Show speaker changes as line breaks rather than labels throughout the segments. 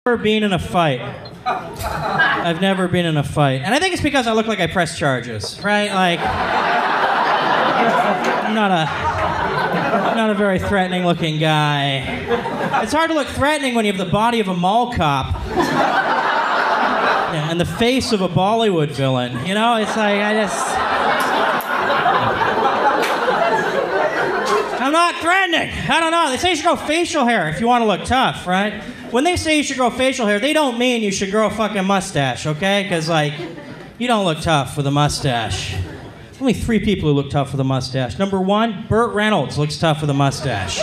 never been in a fight. I've never been in a fight. And I think it's because I look like I press charges, right? Like, I'm not a very threatening looking guy. It's hard to look threatening when you have the body of a mall cop. Yeah, and the face of a Bollywood villain. You know, it's like, I'm not threatening. I don't know. They say you should grow facial hair if you want to look tough, right? When they say you should grow facial hair, they don't mean you should grow a fucking mustache, okay? Because, like, you don't look tough with a mustache. Only 3 people who look tough with a mustache. Number 1, Burt Reynolds looks tough with a mustache.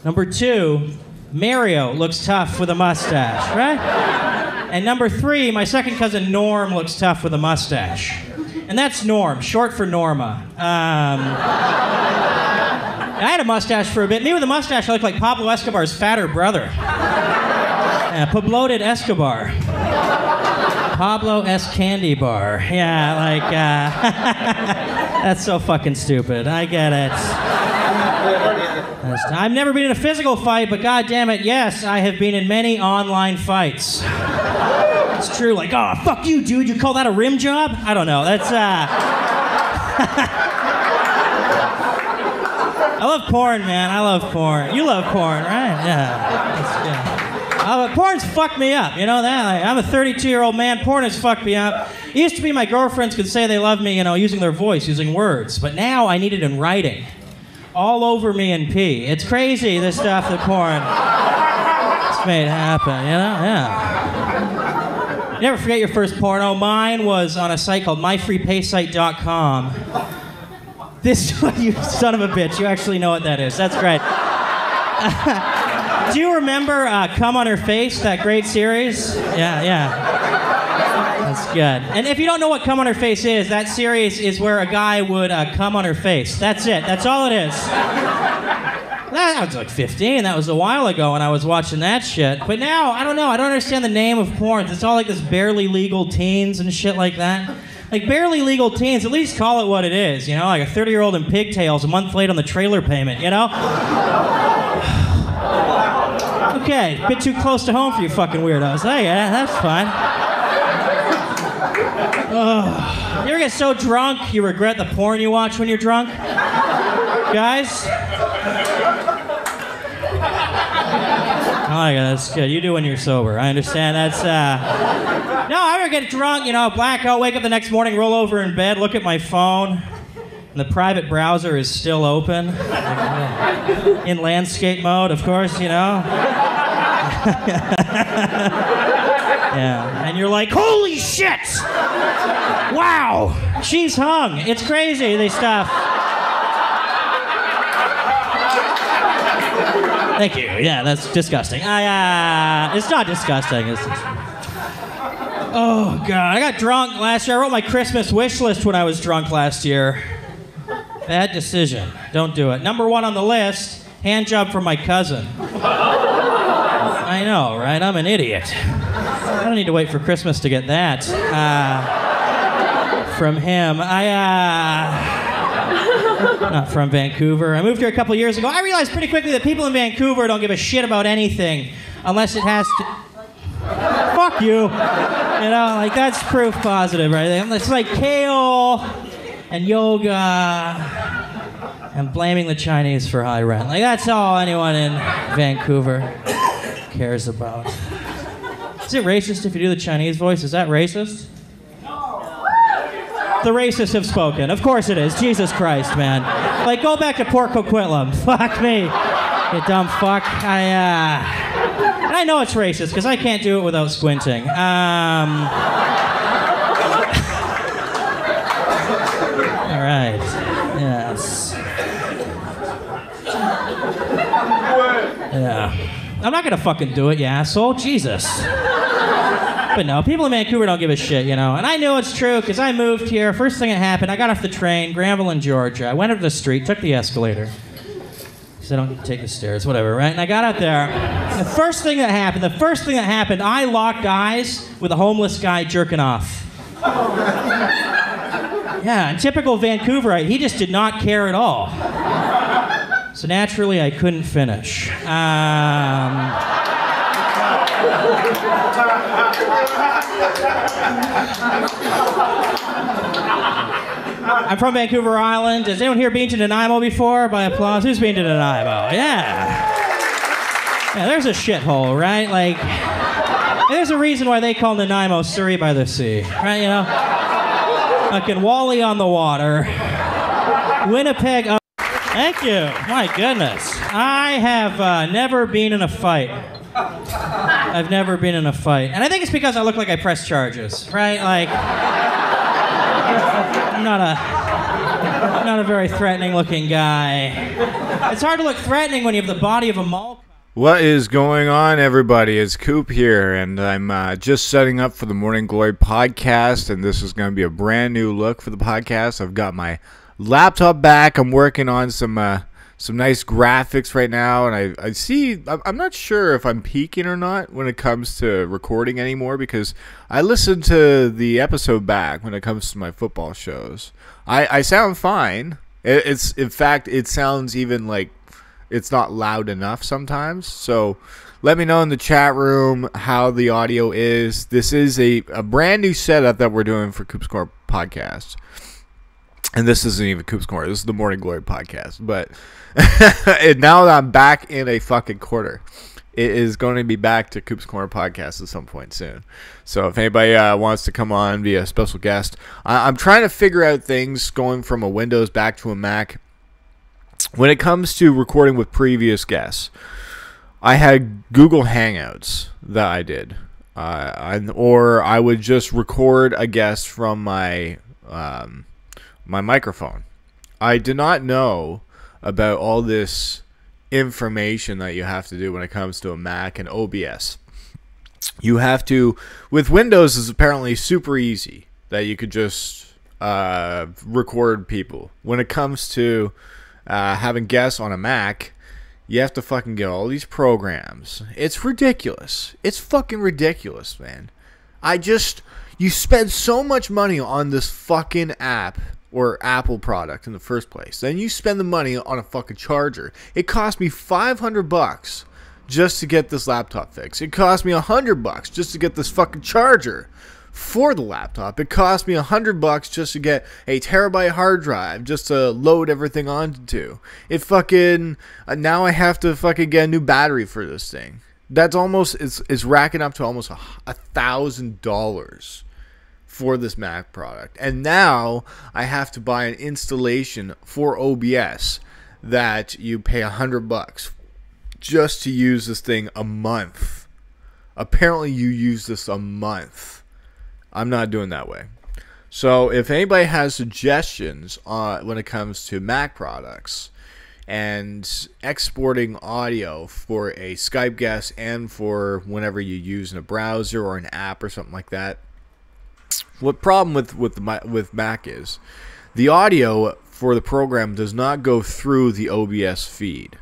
Number 2, Mario looks tough with a mustache, right? And number 3, my second cousin Norm looks tough with a mustache. And that's Norm, short for Norma. I had a mustache for a bit. Me with a mustache, I look like Pablo Escobar's fatter brother. Pabloted Escobar. Pablo S. Candy Bar. Yeah, like, that's so fucking stupid. I get it. I've never been in a physical fight, but god damn it, yes, I have been in many online fights. It's true, like, oh, fuck you, dude, you call that a rim job? I don't know, that's, I love porn, man. I love porn. You love porn, right? Yeah. Porn's fucked me up, you know that? Like, I'm a 32-year-old man. Porn has fucked me up. It used to be my girlfriends could say they love me, you know, using their voice, using words. But now I need it in writing. All over me in pee. It's crazy, the stuff that porn has made happen, you know? Yeah. You never forget your first porno. Mine was on a site called myfreepaysite.com. This, you son of a bitch, you actually know what that is. That's great. Do you remember Come on Her Face, that great series? Yeah. That's good. And if you don't know what Come on Her Face is, that series is where a guy would come on her face. That's it. That's all it is. That was like 15. That was a while ago when I was watching that shit. But now, I don't know. I don't understand the name of porn. It's all like this barely legal teens and shit like that. Like, barely legal teens, at least call it what it is, you know? Like a 30-year-old in pigtails, a month late on the trailer payment, you know? Okay, a bit too close to home for you fucking weirdos. Hey, yeah, that's fine. You ever get so drunk you regret the porn you watch when you're drunk? Guys? Oh, yeah, that's good. You do when you're sober. I understand. That's, No, I ever get drunk, you know, blackout, wake up the next morning, roll over in bed, look at my phone, and the private browser is still open. In landscape mode, of course, you know. Yeah. And you're like, holy shit! Wow! She's hung. It's crazy, they stuff. Thank you. Yeah, that's disgusting. It's not disgusting. It's just... Oh, God. I got drunk last year. I wrote my Christmas wish list when I was drunk last year. Bad decision. Don't do it. Number 1 on the list, hand job from my cousin. I know, right? I'm an idiot. I don't need to wait for Christmas to get that. From him. Not from Vancouver. I moved here a couple years ago. I realized pretty quickly that people in Vancouver don't give a shit about anything unless it has to... Fuck you. You know, like, that's proof positive, right? It's like kale and yoga and blaming the Chinese for high rent. Like, that's all anyone in Vancouver cares about. Is it racist if you do the Chinese voice? Is that racist? The racists have spoken. Of course it is. Jesus Christ, man. Like, go back to Port Coquitlam. Fuck me. You dumb fuck. And I know it's racist, because I can't do it without squinting. All right. Yes. Yeah. I'm not gonna fucking do it, you asshole. Jesus. But no, people in Vancouver don't give a shit, you know. And I know it's true, because I moved here. First thing that happened, I got off the train, Granville in Georgia. I went up the street, took the escalator. Because I don't take the stairs, whatever, right? And I got out there. The first thing that happened, I locked eyes with a homeless guy jerking off. Yeah, and typical Vancouverite, he just did not care at all. So naturally, I couldn't finish. I'm from Vancouver Island. Has anyone here been to Nanaimo before? By applause. Who's been to Nanaimo? Yeah. Yeah, there's a shithole, right? Like, there's a reason why they call Nanaimo Surrey by the Sea, right? You know? Fucking Wally on the water. Winnipeg. Thank you. My goodness. I have never been in a fight. I've never been in a fight. And I think it's because I look like I press charges, right? Like, I'm not a very threatening looking guy. It's hard to look threatening when you have the body of a mall.
What is going on, everybody? It's Coop here, and I'm just setting up for the Morning Glory podcast, and this is going to be a brand new look for the podcast. I've got my laptop back. I'm working on some nice graphics right now, and I see, I'm not sure if I'm peaking or not when it comes to recording anymore, because I listened to the episode back when it comes to my football shows. I sound fine. In fact, it sounds even like it's not loud enough sometimes. So let me know in the chat room how the audio is. This is a brand new setup that we're doing for Coop's Corner podcast. And this isn't even Coop's Corner. This is the Morning Glory podcast. But now that I'm back in a fucking quarter, it is going to be back to Coop's Corner podcast at some point soon. So if anybody wants to come on, be a special guest. I'm trying to figure out things going from a Windows back to a Mac. When it comes to recording with previous guests, I had Google Hangouts that I did. Or I would just record a guest from my my microphone. I did not know about all this information that you have to do when it comes to a Mac and OBS. You have to, with Windows, is apparently super easy that you could just record people. When it comes to having guests on a Mac, you have to fucking get all these programs. It's ridiculous. It's fucking ridiculous, man. You spend so much money on this fucking app or Apple product in the first place. Then you spend the money on a fucking charger. It cost me $500 just to get this laptop fixed. It cost me $100 just to get this fucking charger for the laptop. It cost me $100 just to get a terabyte hard drive just to load everything onto. It fucking now I have to fucking get a new battery for this thing. That's almost it's racking up to almost $1,000 for this Mac product. And now I have to buy an installation for OBS that you pay $100 just to use this thing a month. Apparently you use this a month. I'm not doing that way. So if anybody has suggestions when it comes to Mac products and exporting audio for a Skype guest and for whenever you use in a browser or an app or something like that, what problem with Mac is the audio for the program does not go through the OBS feed.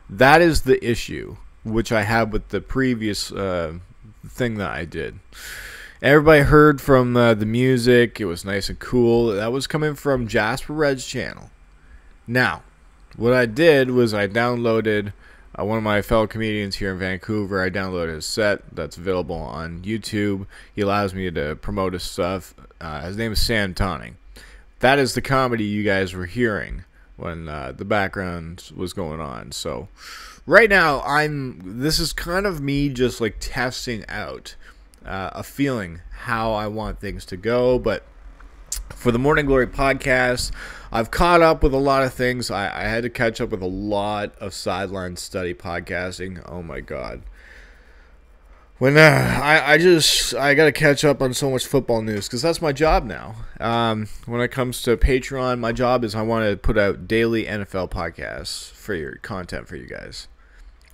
That is the issue, which I had with the previous thing that I did. Everybody heard from the music. It was nice and cool. That was coming from Jasper Red's channel. Now, what I did was I downloaded one of my fellow comedians here in Vancouver. I downloaded his set that's available on YouTube. He allows me to promote his stuff. His name is Sam Tonning. That is the comedy you guys were hearing when the background was going on. So right now, this is kind of me just like testing out a feeling how I want things to go. But for the Morning Glory podcast, I've caught up with a lot of things. I had to catch up with a lot of sideline study podcasting. Oh my god. When I got to catch up on so much football news because that's my job now. When it comes to Patreon, my job is I want to put out daily NFL podcasts for your content for you guys.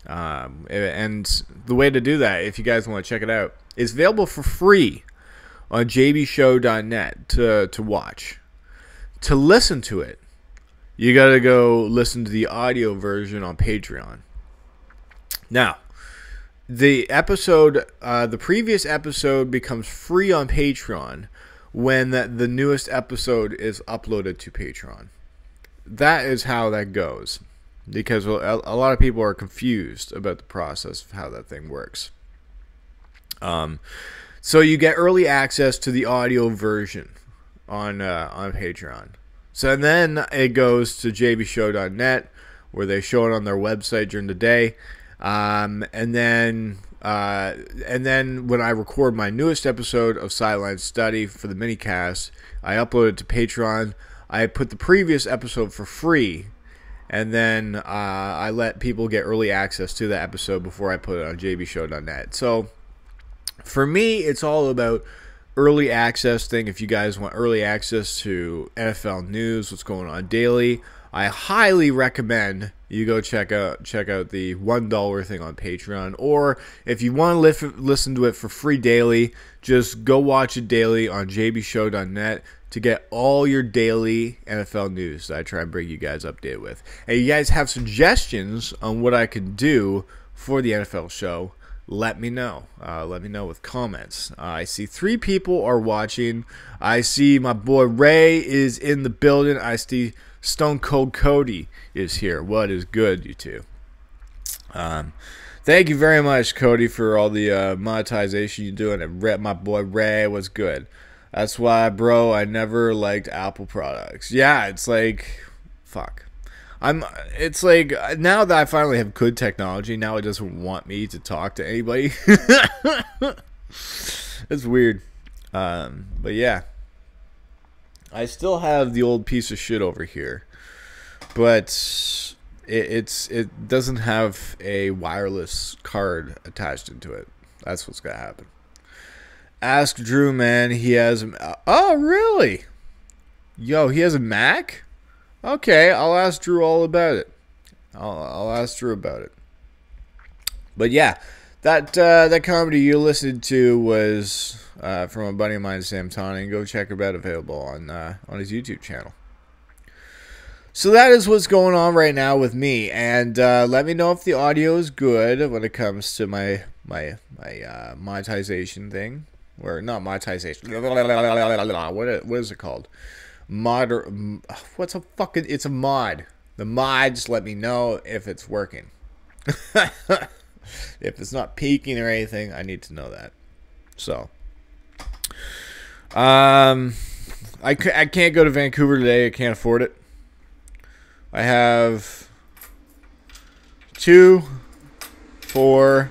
And the way to do that, if you guys want to check it out, is available for free on jbshow.net to watch. To listen to it, you got to go listen to the audio version on Patreon. Now, the previous episode becomes free on Patreon when the newest episode is uploaded to Patreon. That is how that goes. Because a lot of people are confused about the process of how that thing works. So you get early access to the audio version on Patreon. So then it goes to jbshow.net, where they show it on their website during the day. And then when I record my newest episode of Sideline Study for the minicast, I upload it to Patreon. I put the previous episode for free, and then I let people get early access to that episode before I put it on jbshow.net. So for me, it's all about early access thing. If you guys want early access to NFL news, what's going on daily, I highly recommend you go check out the $1 thing on Patreon. Or if you want to listen to it for free daily, just go watch it daily on jbshow.net to get all your daily NFL news that I try and bring you guys updated with. And you guys have suggestions on what I could do for the NFL show, let me know. Let me know with comments. I see 3 people are watching. I see my boy Ray is in the building. I see Stone Cold Cody is here. What is good, you two? Thank you very much, Cody, for all the monetization you're doing. And my boy Ray was good. That's why, bro, I never liked Apple products. Yeah, it's like, fuck. It's like, now that I finally have good technology, now it doesn't want me to talk to anybody. It's weird. But yeah. I still have the old piece of shit over here. But it doesn't have a wireless card attached into it. That's what's going to happen. Ask Drew, man. He has... Oh, really? Yo, he has a Mac? Okay, I'll ask Drew all about it. I'll ask Drew about it. But yeah, that comedy you listened to was from a buddy of mine, Sam Tawny. Go check it out, available on his YouTube channel. So that is what's going on right now with me, and let me know if the audio is good when it comes to my monetization thing, or not monetization. What is it called? It's a mod. The mods let me know if it's working. If it's not peaking or anything, I need to know that. So, I can't go to Vancouver today. I can't afford it. I have 2, 4,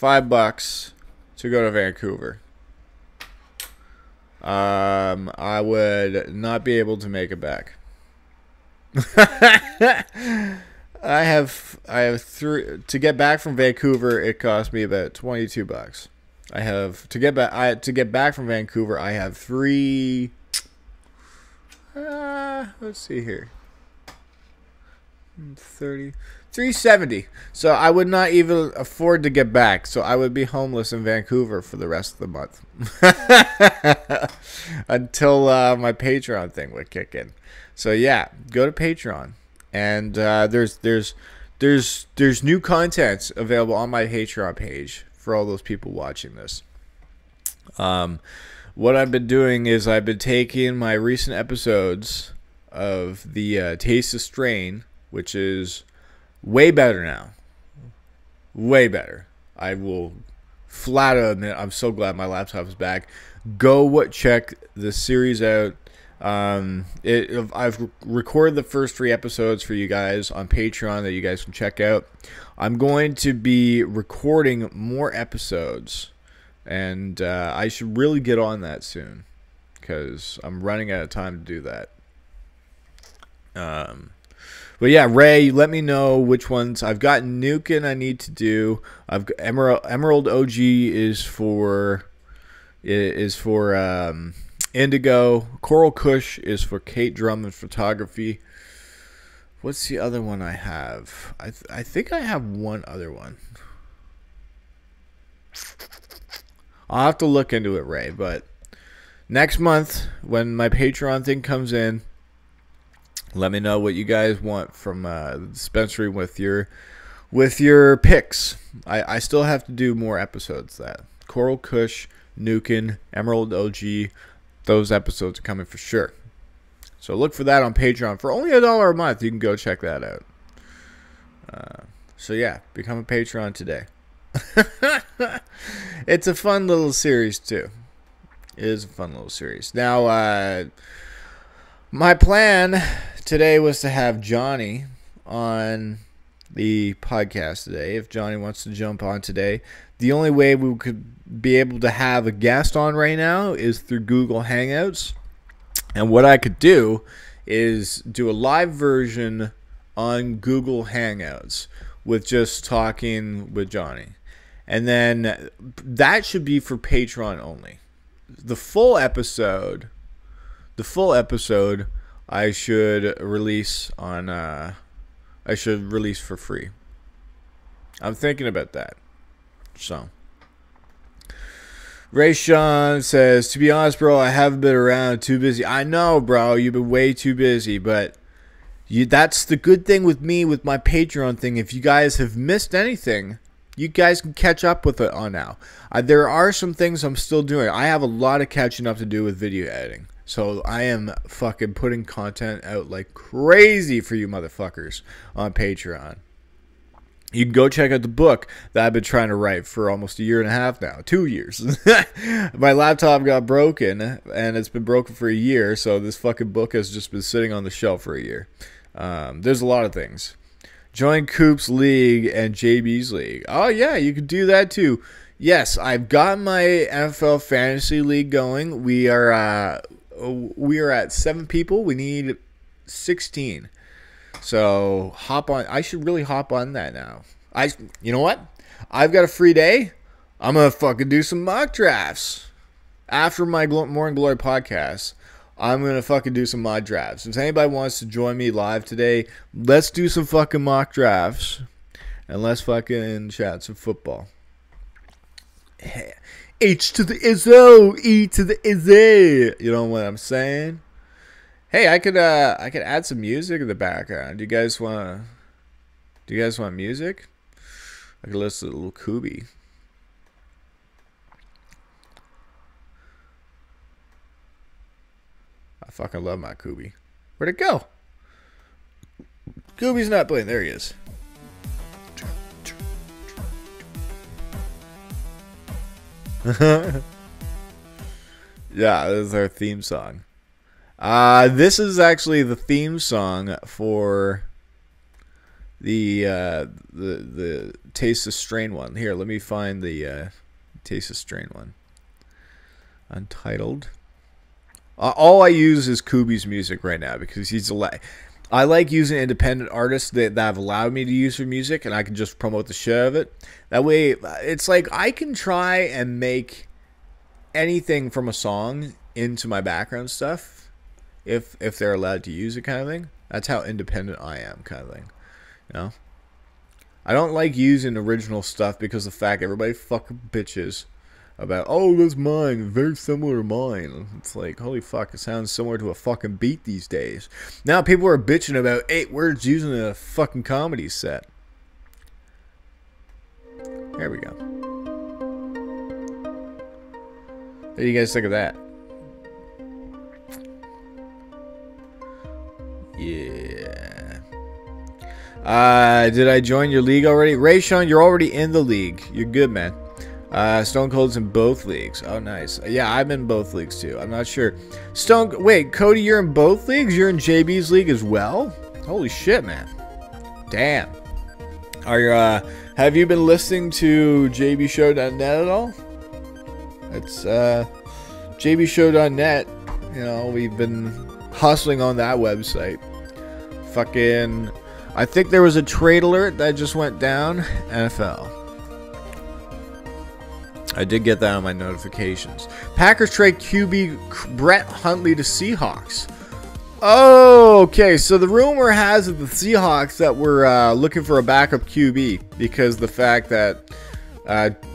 $5 to go to Vancouver. I would not be able to make it back. I have 3 to get back from Vancouver. It cost me about $22. I have to get back from Vancouver. I have 3. Let's see here. 370. So I would not even afford to get back. So I would be homeless in Vancouver for the rest of the month. Until my Patreon thing would kick in. So yeah, go to Patreon. And there's new content available on my Patreon page for all those people watching this. What I've been doing is I've been taking my recent episodes of the Taste of Strain, which is way better now. Way better. I will flat out admit I'm so glad my laptop is back. Go check the series out. I've recorded the first 3 episodes for you guys on Patreon that you guys can check out. I'm going to be recording more episodes, and I should really get on that soon because I'm running out of time to do that. But yeah, Ray, let me know which ones. I've got Nukin I need to do. I've got Emerald OG is for Indigo. Coral Kush is for Kate Drummond photography. What's the other one I have? I think I have one other one. I'll have to look into it, Ray. But next month, when my Patreon thing comes in, let me know what you guys want from the dispensary with your picks. I still have to do more episodes. That Coral Kush, Nukin, Emerald OG, those episodes are coming for sure. So look for that on Patreon for only $1 a month. You can go check that out. So yeah, become a Patreon today. It's a fun little series too. It is a fun little series. Now, my plan today was to have Johnny on the podcast today. If Johnny wants to jump on today, the only way we could be able to have a guest on right now is through Google Hangouts. And what I could do is do a live version on Google Hangouts with just talking with Johnny. And then that should be for Patreon only. The full episode I should release on for free. I'm thinking about that. So Rayshawn says, to be honest, bro, I haven't been around, too busy. I know, bro, you've been way too busy, but that's the good thing with me with my Patreon thing. If you guys have missed anything, you guys can catch up with it on now. There are some things I'm still doing. I have a lot of catching up to do with video editing. So I am fucking putting content out like crazy for you motherfuckers on Patreon. You can go check out the book that I've been trying to write for almost a year and a half now. 2 years. My laptop got broken, and it's been broken for a year, so this fucking book has just been sitting on the shelf for a year. There's a lot of things. Join Coop's League and JB's League. Oh, yeah, you can do that too. Yes, I've got my NFL Fantasy League going. We are at 7 people. We need 16. So hop on. I should really hop on that now. You know what? I've got a free day. I'm gonna fucking do some mock drafts after my Morning Glory podcast. I'm gonna fucking do some mock drafts. If anybody wants to join me live today, let's do some fucking mock drafts and let's fucking chat some football. H to the Izzo, E to the Izzy. You know what I'm saying? Hey, I could add some music in the background. Do you guys want music? I could listen to a little Kubi. I fucking love my Kubi. Where'd it go? Kubi's not playing. There he is. Yeah, this is our theme song. This is actually the theme song for the Taste of Strain one. Here, let me find the Taste of Strain one. Untitled. All I use is Kubi's music right now because I like using independent artists that have allowed me to use their music, and I can just promote the shit out of it. That way, it's like I can try and make anything from a song into my background stuff. If they're allowed to use it, kind of thing. That's how independent I am, kind of thing. You know? I don't like using original stuff because of the fact everybody fucking bitches about, oh, that's mine, very similar to mine. It's like, holy fuck, it sounds similar to a fucking beat these days. Now people are bitching about 8 words using a fucking comedy set. There we go. What do you guys think of that? Yeah. Did I join your league already? Rayshawn, you're already in the league. You're good, man. Stone Cold's in both leagues. Oh, nice. Yeah, I'm in both leagues, too. I'm not sure. Wait, Cody, you're in both leagues? You're in JB's league as well? Holy shit, man. Damn. Have you been listening to jbshow.net at all? It's, jbshow.net. You know, we've been hustling on that website. Fucking, I think there was a trade alert that just went down. NFL. I did get that on my notifications. Packers trade QB Brett Hundley to Seahawks. Oh, okay. So the rumor has it the Seahawks that were looking for a backup QB because the fact that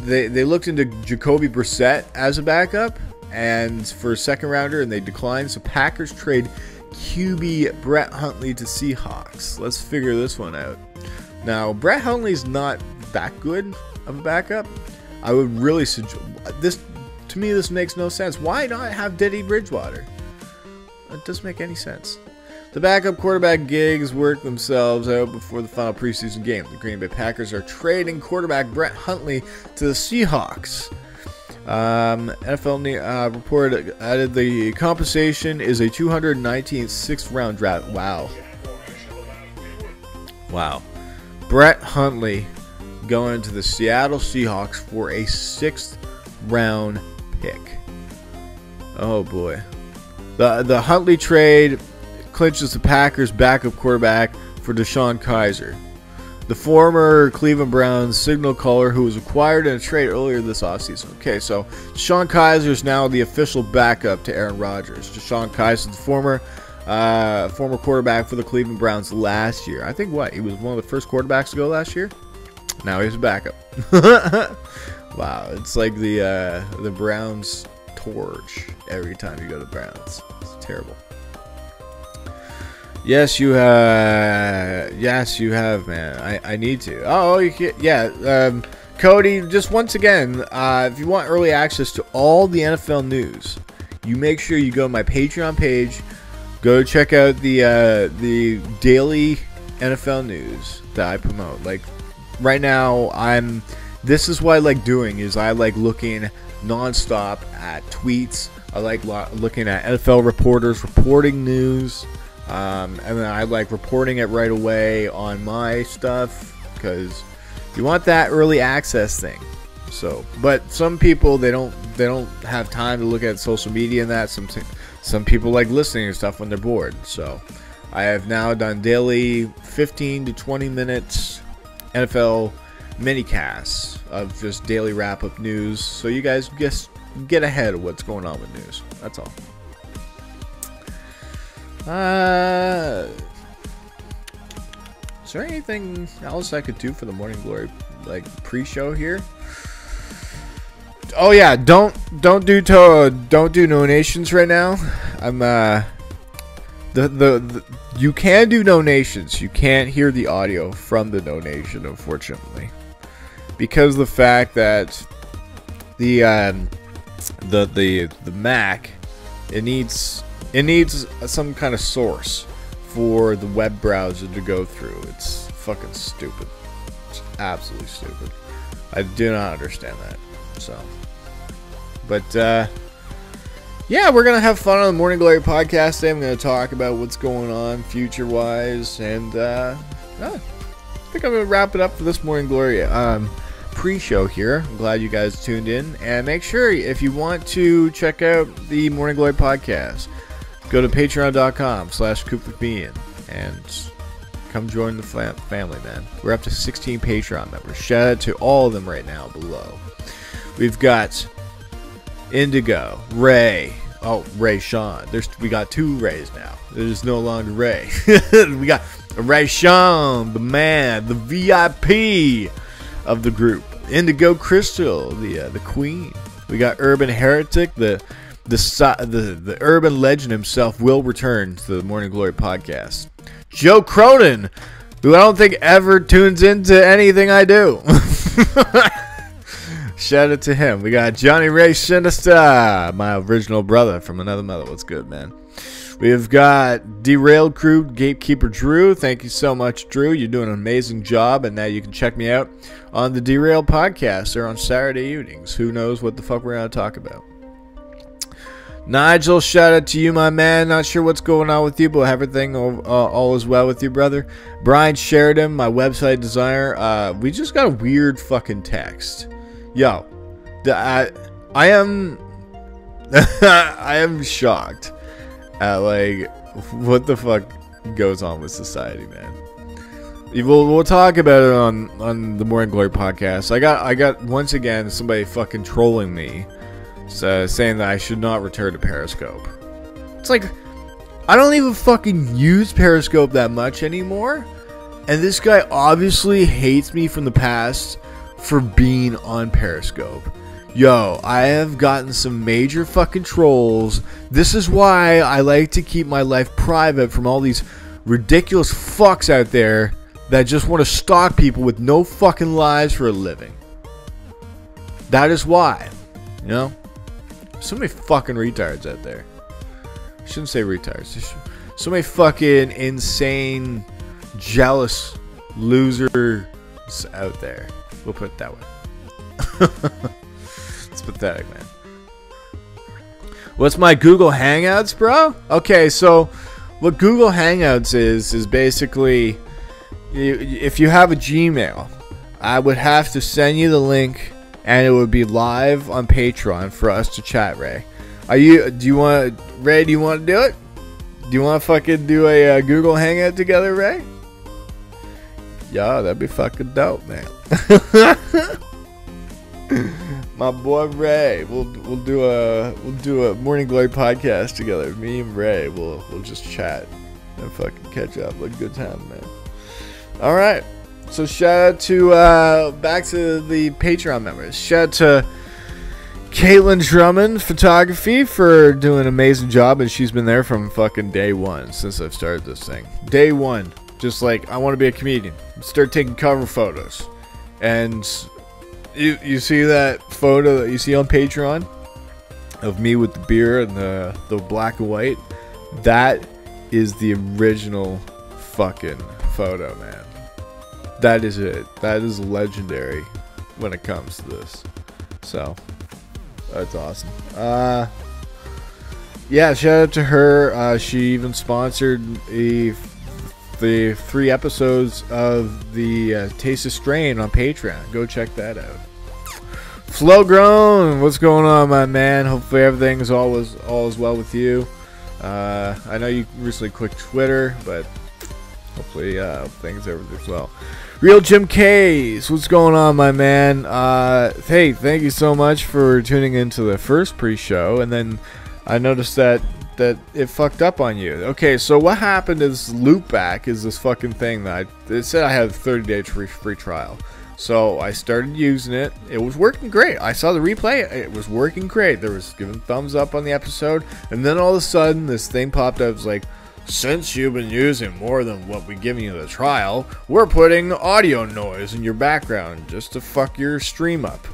they looked into Jacoby Brissett as a backup and for a second rounder and they declined. So Packers trade QB Brett Hundley to Seahawks. Let's figure this one out. Now, Brett Hundley's not that good of a backup. I would really suggest this. To me, this makes no sense. Why not have Teddy Bridgewater? It doesn't make any sense. The backup quarterback gigs work themselves out before the final preseason game. The Green Bay Packers are trading quarterback Brett Hundley to the Seahawks. NFL report added the compensation is a 219th sixth round draft. Wow. Brett Hundley going to the Seattle Seahawks for a 6th round pick. Oh boy. The Huntley trade clinches the Packers' backup quarterback for Deshaun Kaiser, the former Cleveland Browns signal caller who was acquired in a trade earlier this offseason. Okay, so Deshaun Kaiser is now the official backup to Aaron Rodgers. Deshaun Kaiser, the former quarterback for the Cleveland Browns last year. I think he was one of the first quarterbacks to go last year. Now he's a backup. Wow, it's like the Browns torch every time you go to Browns. It's terrible. Yes, you have. Yes, you have, man. I need to. Oh, you can. Yeah. Cody, just once again, if you want early access to all the NFL news, you make sure you go to my Patreon page. Go check out the daily NFL news that I promote. Like right now, this is what I like doing. Is I like looking nonstop at tweets. I like looking at NFL reporters reporting news. And then I like reporting it right away on my stuff because you want that early access thing. So, but some people they don't have time to look at social media and that. Some people like listening to stuff when they're bored. So, I have now done daily 15 to 20 minutes NFL minicasts of just daily wrap up news, so you guys just get ahead of what's going on with news. That's all. Is there anything else I could do for the Morning Glory like pre-show here? Oh yeah, don't do donations right now. I'm you can do donations. You can't hear the audio from the donation, unfortunately, because the fact that the Mac it needs some kind of source for the web browser to go through. It's fucking stupid. It's absolutely stupid. I do not understand that. So, but yeah, we're gonna have fun on the Morning Glory podcast today. I'm gonna talk about what's going on future-wise, and I think I'm gonna wrap it up for this Morning Glory pre-show here. I'm glad you guys tuned in, and make sure if you want to check out the Morning Glory podcast, go to patreon.com/coopwithme and come join the family, man. We're up to 16 Patreon members. Shout out to all of them right now below. We've got Indigo, Ray, Rayshawn. We got 2 Rays now. There's no longer Ray. We got Rayshawn, the man, the VIP of the group. Indigo Crystal, the queen. We got Urban Heretic, the urban legend himself will return to the Morning Glory podcast. JoeCronin, who I don't think ever tunes into anything I do. Shout out to him. We got Johnny Ray Sinizter, my original brother from another mother. What's good, man? We've got Derailed crew, Gatekeeper Drew. Thank you so much, Drew. You're doing an amazing job, and now you can check me out on the Derailed podcast. They're on Saturday evenings. Who knows what the fuck we're going to talk about. Nigel, shout out to you, my man. Not sure what's going on with you, but everything all is well with you, brother. Brian Sheridan, my website designer. We just got a weird fucking text. Yo, I am I am shocked at like what the fuck goes on with society, man. We'll talk about it on the Morning Glory podcast. I got once again somebody fucking trolling me. Saying that I should not return to Periscope. It's like, I don't even fucking use Periscope that much anymore. And this guy obviously hates me from the past for being on Periscope. Yo, I have gotten some major fucking trolls. This is why I like to keep my life private from all these ridiculous fucks out there that just want to stalk people with no fucking lives for a living. That is why. You know? So many fucking retards out there. I shouldn't say retards. So many fucking insane, jealous losers out there. We'll put it that way. It's pathetic, man. What's my Google Hangouts, bro? Okay, so what Google Hangouts is basically, if you have a Gmail, I would have to send you the link, and it would be live on Patreon for us to chat, Ray. Do you want to do it? Do you want to fucking do a Google Hangout together, Ray? Yeah, that'd be fucking dope, man. My boy Ray, we'll do a Morning Glory podcast together. Me and Ray, we'll just chat and fucking catch up. Like a good time, man. All right. So shout out to back to the Patreon members. Shout out to Caitlin Drummond Photography for doing an amazing job, and she's been there from fucking day one since I've started this thing. Day one, just like I want to be a comedian. Start taking cover photos, and you see that photo that you see on Patreon of me with the beard and the black and white. That is the original fucking photo, man. That is it. That is legendary when it comes to this. So that's awesome. Yeah, shout out to her. She even sponsored the 3 episodes of the Taste of Strain on Patreon. Go check that out. FloGrown, what's going on, my man? Hopefully everything is all is well with you. I know you recently quit Twitter, but hopefully things everything's well. RealJimkays, what's going on, my man? Hey, thank you so much for tuning into the first pre-show, and then I noticed that it fucked up on you. Okay, so what happened is Loopback is this fucking thing that it said I had a 30-day free trial. So I started using it. It was working great. I saw the replay. It was working great. There was giving thumbs up on the episode, and then all of a sudden this thing popped up. It was like, since you've been using more than what we give you the trial, we're putting audio noise in your background just to fuck your stream up.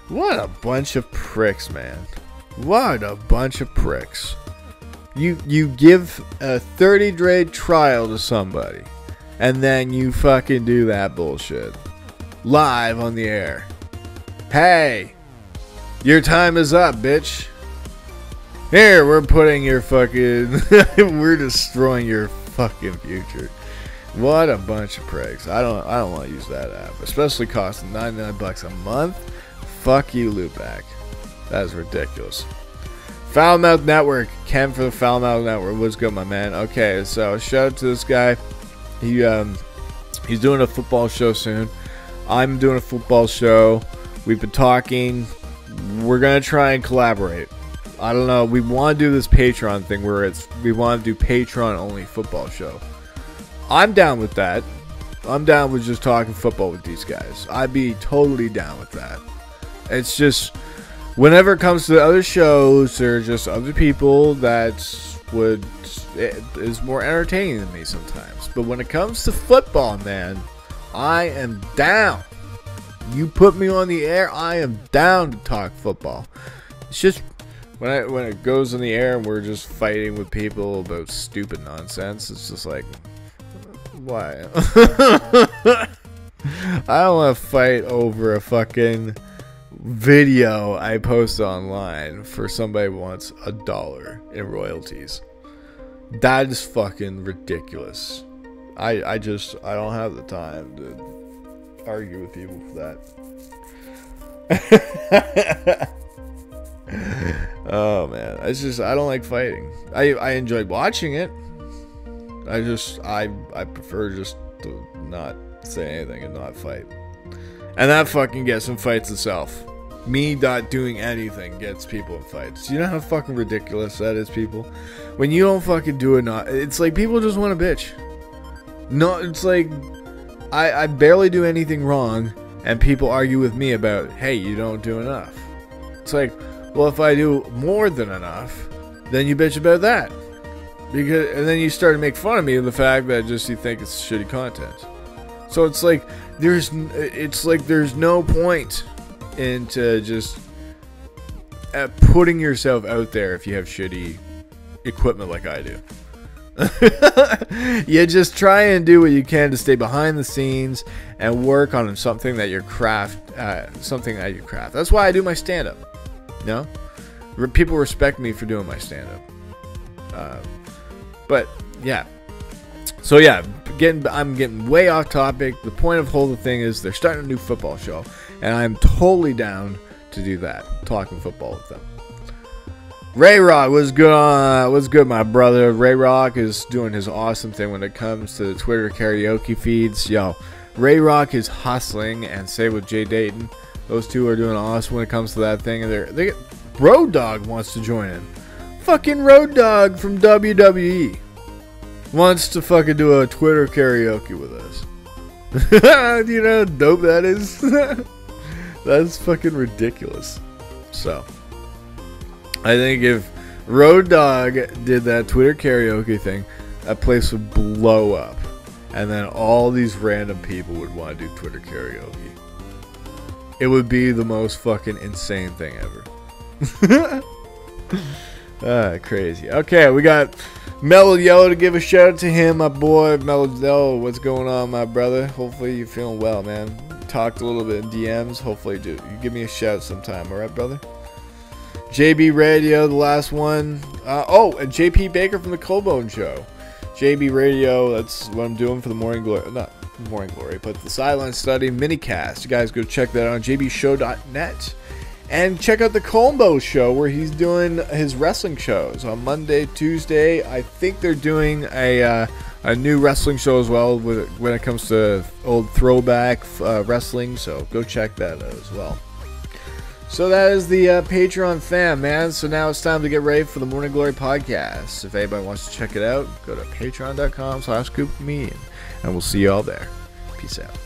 What a bunch of pricks, man. What a bunch of pricks. You give a 30-day trial to somebody, and then you fucking do that bullshit. Live on the air. Hey, your time is up, bitch. Here, we're putting your fucking... we're destroying your fucking future. What a bunch of pricks. I don't want to use that app. Especially costing $99 a month. Fuck you, Loopback. That is ridiculous. FoulMouthNetwork. Ken for the FoulMouthNetwork. What's good, my man? Okay, so shout out to this guy. He's doing a football show soon. I'm doing a football show. We've been talking. We're going to try and collaborate. I don't know. We want to do this Patreon thing where we want to do Patreon only football show. I'm down with that. I'm down with just talking football with these guys. I'd be totally down with that. It's just whenever it comes to the other shows, there are just other people that is more entertaining than me sometimes. But when it comes to football, man, I am down. You put me on the air, I am down to talk football. It's just when it goes in the air and we're just fighting with people about stupid nonsense, it's just like, why? I don't want to fight over a fucking video I post online for somebody who wants $1 in royalties. That is fucking ridiculous. I don't have the time to argue with people for that. Oh man, I don't like fighting. I enjoy watching it. I prefer just to not say anything and not fight. And that fucking gets in fights itself. Me not doing anything gets people in fights. You know how fucking ridiculous that is, people? When you don't fucking do it, it's like people just want to bitch. No, it's like I barely do anything wrong, and people argue with me about, hey, you don't do enough. It's like, well, if I do more than enough, then you bitch about that. And then you start to make fun of me of the fact that just you think it's shitty content. So it's like there's no point into just putting yourself out there if you have shitty equipment like I do. You just try and do what you can to stay behind the scenes and work on something that you craft. That's why I do my stand-up. You know, people respect me for doing my stand-up. But yeah, so yeah, I'm getting way off topic. The point of the whole thing is they're starting a new football show, and I'm totally down to do that, talking football with them. RayRoc, what's good, my brother? RayRoc is doing his awesome thing when it comes to the Twitter karaoke feeds. Yo, RayRoc is hustling, and say with Jay Dayton, those two are doing awesome when it comes to that thing. And Road Dogg wants to join in. Fucking Road Dogg from WWE wants to fucking do a Twitter karaoke with us. You know how dope that is? That's fucking ridiculous. So I think if Road Dogg did that Twitter karaoke thing, that place would blow up. And then all these random people would want to do Twitter karaoke. It would be the most fucking insane thing ever. Crazy. Okay, we got Mellow Yellow to give a shout out to him, my boy. Mellow Yellow, what's going on, my brother? Hopefully you're feeling well, man. Talked a little bit in DMs. Hopefully you give me a shout sometime, alright, brother? JBRadio, the last one. And JP Baker from the Coop Bong Show. JBRadio, that's what I'm doing for the Morning Glory. Not Morning Glory, but the Sideline Study minicast. You guys go check that out on jbshow.net. And check out the Combo Show, where he's doing his wrestling shows on Monday, Tuesday. I think they're doing a new wrestling show as well when it comes to old throwback wrestling. So go check that out as well. So that is the Patreon fam, man. So now it's time to get ready for the Morning Glory podcast. If anybody wants to check it out, go to patreon.com/coopme, and we'll see you all there. Peace out.